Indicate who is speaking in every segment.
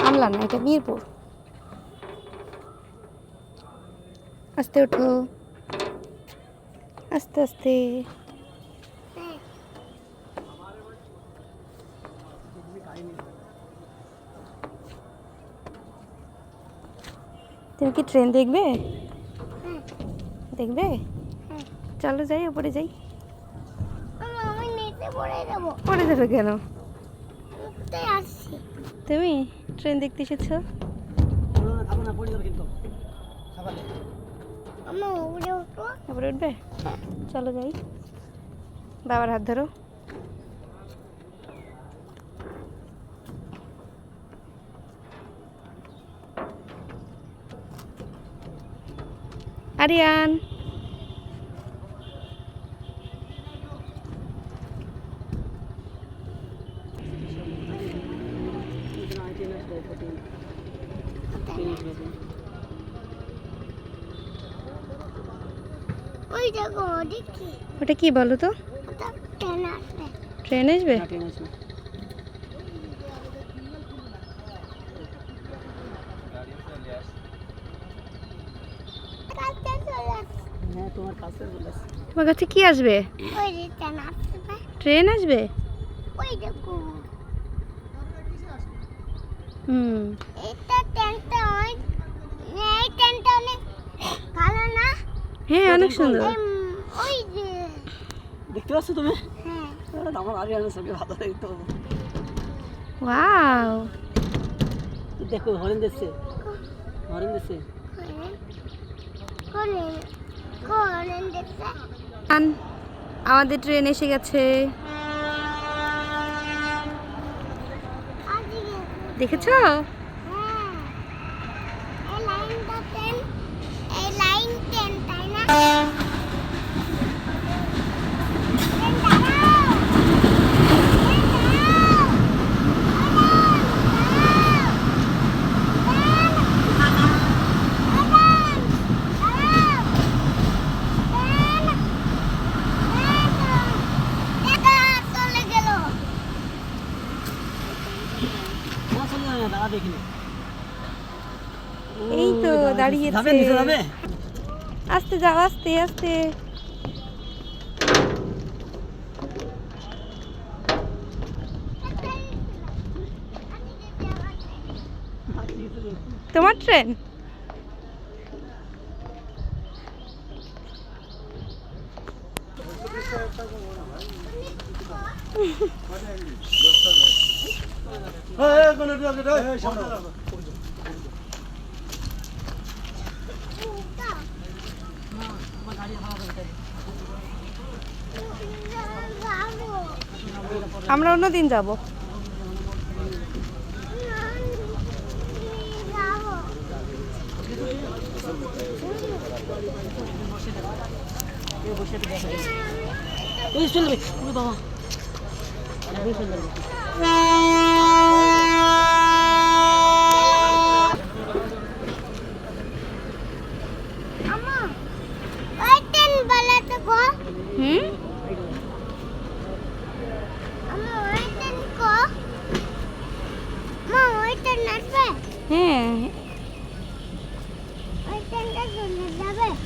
Speaker 1: আমলা না, এটা মিরপুর। আস্তে ওঠো, আস্তে আস্তে। তুমি কি ট্রেন দেখবে? দেখবে? চলো যাই, উপরে যাই। পড়ে যাবে কেন? তুমি ট্রেন দেখতে এসেছো? উপরে উঠবে? চলো যাই। বাবার হাত ধরো। আরিয়ান, ওটা কি বলো তো? ট্রেন আসবে? তোমার কাছে কি আসবে? ট্রেন আসবে? হ্যাঁ, অনেক সুন্দর।
Speaker 2: দেখতে পাচ্ছ তুমি? আমার আরিয়ানের ছবি ভালো লাগতো।
Speaker 1: ওয়াও,
Speaker 2: দেখো হরেন দিচ্ছে, হরেন দিচ্ছে।
Speaker 1: আমাদের ট্রেন এসে গেছে। দেখেছো? এই তো দাঁড়িয়েছে। আস্তে যাও, আস্তে আস্তে। তোমার ট্রেন? আমরা অন্যদিন যাব।
Speaker 2: বাবা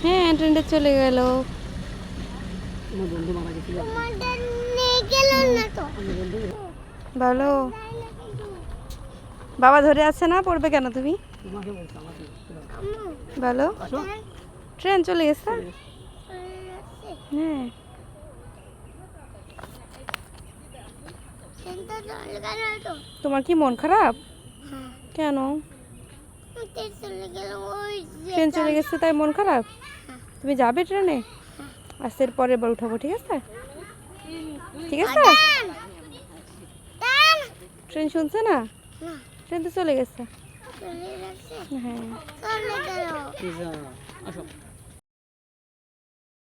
Speaker 1: হ্যাঁ, ট্রেনটা চলে গেল। বলো, বাবা ধরে আছে না? পড়বে কেন তুমি? বলো, ট্রেন চলে গেছে। হ্যাঁ, তোমার কি মন খারাপ? কেন? ট্রেন চলে গেছে তাই মন খারাপ? তুমি যাবে ট্রেনে? আজকে পরের বার উঠাবো, ঠিক আছে? ঠিক আছে। ট্রেন শুনছে না? ট্রেন তো চলে গেছে। হ্যাঁ।